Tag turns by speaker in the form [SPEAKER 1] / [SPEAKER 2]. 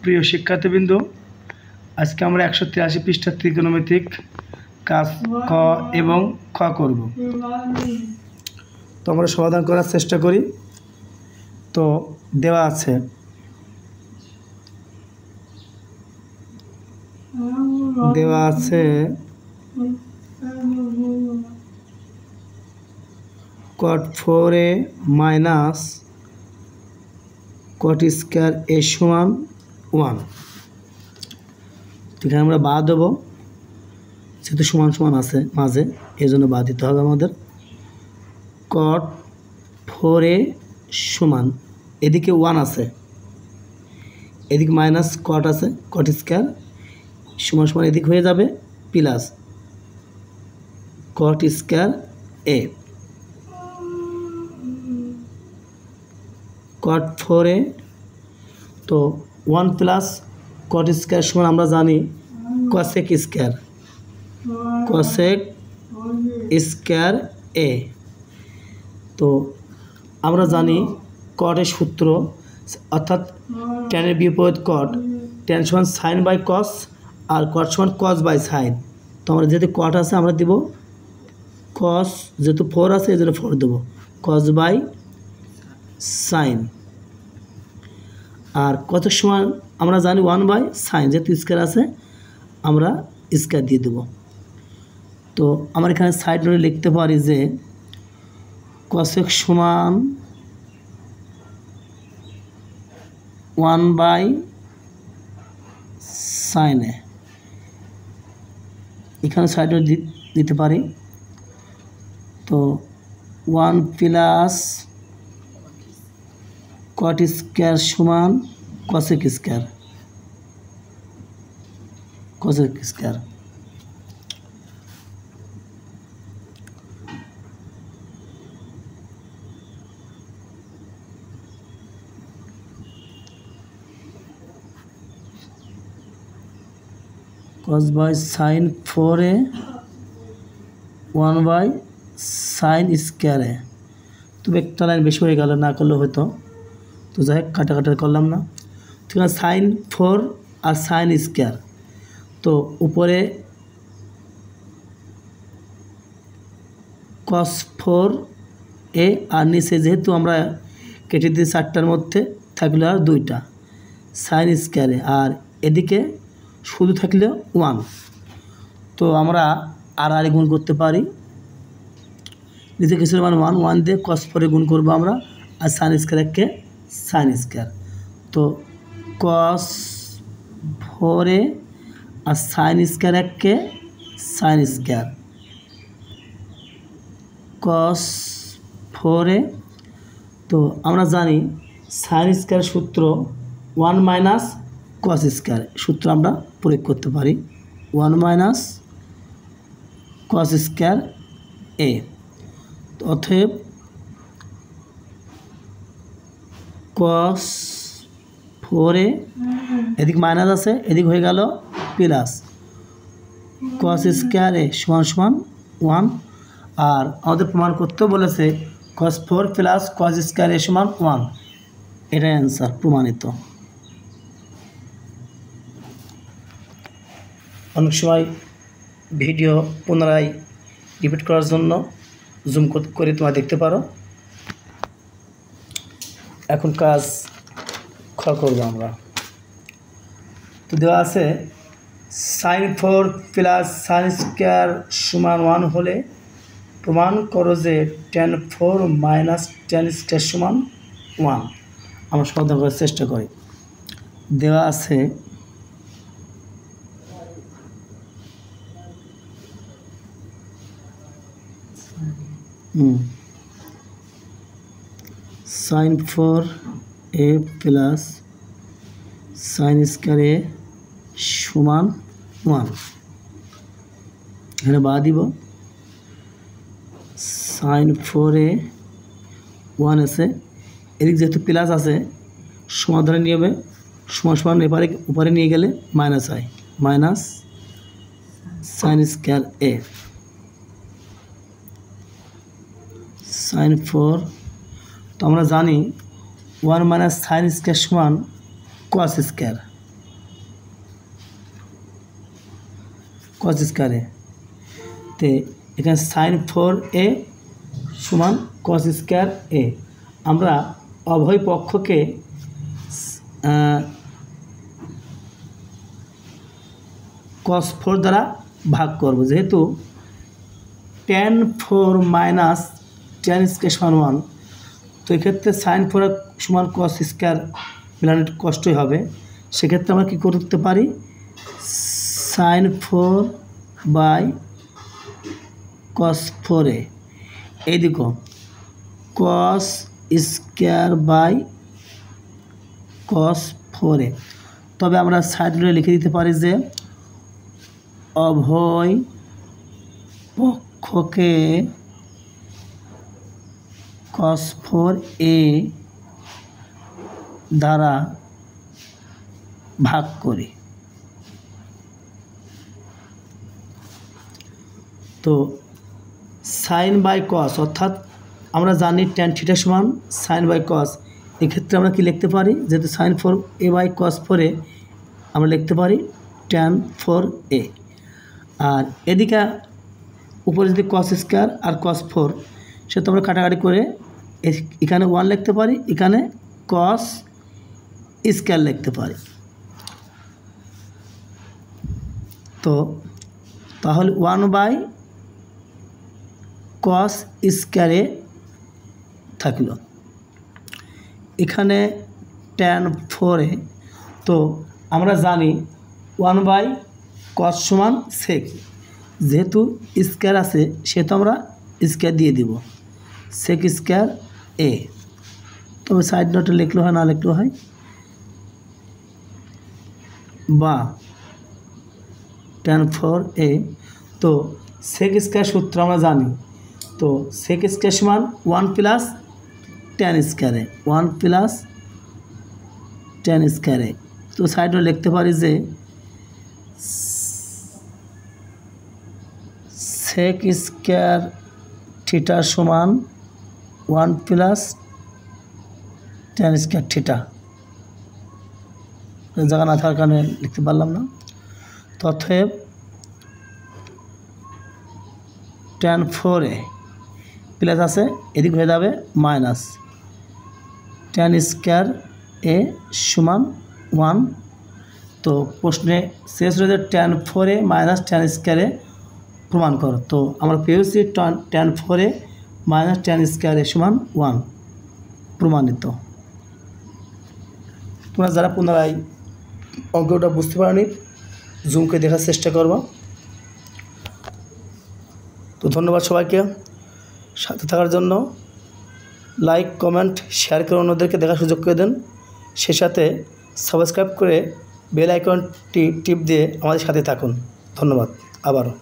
[SPEAKER 1] প্রিয় শিক্ষার্থীবৃন্দ, আজকে আমরা 183 পৃষ্ঠার ত্রিকোণমিতিক কাজ ক এবং খ করব। তো আমরা সমাধান করার চেষ্টা করি। তো দেওয়া আছে cot 4a minus cot square a সমান 1। এখানে আমরা বাদ দেব, যেহেতু সমান সমান আছে মাঝে, এই জন্য বাদ দিতে হবে আমাদের। cot 4a সমান, এদিকে 1 আছে, এদিকে মাইনাস cot আছে, cot স্কয়ার সমান সমান এদিক হয়ে যাবে plus cot square a। cot 4a, তো 1 প্লাস cot স্কয়ার সমান আমরা জানি cosec স্কয়ার a। তো আমরা জানি cot এর সূত্র, অর্থাৎ tan এর বিপরীত cot, tan সমান sin বাই cos আর cot সমান cos বাই sin। তো আমরা যেহেতু cot আছে আমরা দিব cos, যেহেতু 4 আছে এই জন্য 4 দেবো, cos বাই sin। আর কত সমান আমরা জানি 1 বাই sin, যেহেতু স্কয়ার আছে আমরা স্কয়ার দিয়ে দেব। তো আমরা এখানে সাইড নোটে লিখতে পারি যে cosec সমান 1 বাই sin এ, এখানে সাইড নোট দিতে পারি। তো 1 প্লাস cot স্কয়ার সমান cosec square cos by sin 4a 1 by sin square এ। তবে একটা লাইন বেশি হয়ে গেল, না করলে হয়তো, তো যাই হোক কাটাকাটা করলাম না। ঠিক আছে, sin 4 আর sin স্কয়ার, তো উপরে cos 4a আর নিচে যেহেতু আমরা কেটে দিই 4টার মধ্যে থাকলে আর 2টা sin স্কয়ারে, আর এদিকে শুধু থাকলে 1। তো আমরা আর গুণ করতে পারি, নিচে কিছু মান 1 দিয়ে cos 4 গুণ করবো আমরা, আর sin স্কয়ারকে sin স্কয়ার। তো cos 4a আর sin স্কয়ারকে sin square, cos 4a। তো আমরা জানি sin স্কয়ার সূত্র 1 মাইনাস cos স্কয়ার, সূত্র আমরা প্রয়োগ করতে পারি 1 মাইনাস cos স্কয়ার a। অতএব cos 4a, এদিক মাইনাস আছে এদিক হয়ে গেল প্লাস cos স্কয়ার a সমান সমান 1। আর আমাদের প্রমাণ করতে বলেছে cos 4 plus cos square a সমান 1, এটাই অ্যান্সার, প্রমাণিত। অনেক সময় ভিডিও পুনরায় রিপিট করার জন্য জুম করে তোমরা দেখতে পারো। এখন কাজ খ করবো আমরা। তো দেওয়া আছে sin 4 প্লাস sin স্কয়ার সমান 1 হলে প্রমাণ করো যে tan 4 মাইনাস tan স্কয়ার সমান 1। আমরা সমাধান করার চেষ্টা করি। দেওয়া আছে sin 4a plus sin square a সমান 1। এখানে বাদ দিব, sin 4a 1 আছে, এদিক যেহেতু প্লাস আছে সমাধানের নিয়মে সমান সমান উপরে নিয়ে গেলে মাইনাস হয়, minus sin square a sin 4। তো আমরা জানি 1 মাইনাস sin স্কয়ার সমান কস স্কয়ারে তে এখানে সাইন 4a সমান কস স্কয়ার এ। আমরা উভয় পক্ষকে cos 4 দ্বারা ভাগ করব, যেহেতু tan 4 মাইনাস tan স্কয়ার সমান 1, তো এক্ষেত্রে সাইন 4 সমান cos স্কয়ার মিলানো একটু কষ্টই হবে। সেক্ষেত্রে আমরা কী করতে পারি, সাইন 4 বাই cos 4a, এই দেখো cos square by cos 4a। তবে আমরা সাইডে লিখে দিতে পারি যে উভয় পক্ষকে cos 4a দ্বারা ভাগ করি। তো সাইন বাই কস, অর্থাৎ আমরা জানি ট্যান থিটা সমান সাইন বাই কস। এক্ষেত্রে আমরা কি লিখতে পারি, যেহেতু sign 4a by cos 4a আমরা লিখতে পারি ট্যান 4a। আর এদিকে উপরে যদি কস স্কয়ার আর কস 4, সেটা আমরা কাটাকাটি করে এখানে 1 লিখতে পারি, এখানে কস স্কয়ার লিখতে পারি। তো তাহলে 1 বাই কস স্কয়ারে থাকলো, এখানে ট্যান 4a। তো আমরা জানি 1 বাই কস সমান সেক, যেহেতু স্কয়ার আছে সেহেতু আমরা স্কয়ার দিয়ে দিব, সেক স্কয়ার এ। তবে সাইড নোটে লিখলেও হয়, না লিখলেও হয়, বা ট্যান 4a। তো সেক স্কয়ার সূত্র আমরা জানি, তো সেক স্কয়ার সমান 1 প্লাস ট্যান স্কয়ারে, 1 প্লাস ট্যান স্কয়ারে। তো সাইডে লিখতে পারি যে সেক স্কয়ার থিটা সমান 1 প্লাস ট্যান স্কয়ার থিটা। জায়গা না থাকার কারণে লিখতে পারলাম না। অতএব ট্যান 4a প্লাস আছে, এদিক হয়ে যাবে মাইনাস ট্যান স্কয়ার এ সমান 1। তো প্রশ্নে শেষ রয়েছে ট্যান 4a মাইনাস ট্যান স্কয়ারে প্রমাণ করো। তো আমরা পেয়েছি ট্যান 4a মাইনাস ট্যান স্কয়ারে সমান 1 প্রমাণিত। তোমরা যারা পুনরায় অঙ্কটা বুঝতে পারোনি, জুমকে দেখার চেষ্টা করবো। তো ধন্যবাদ সবাইকে সাথে থাকার জন্য। লাইক, কমেন্ট, শেয়ার করে অন্যদেরকে দেখার সুযোগ করে দেন। সে সাথে সাবস্ক্রাইব করে বেল আইকনটি টিপ দিয়ে আমাদের সাথে থাকুন। ধন্যবাদ আবারও।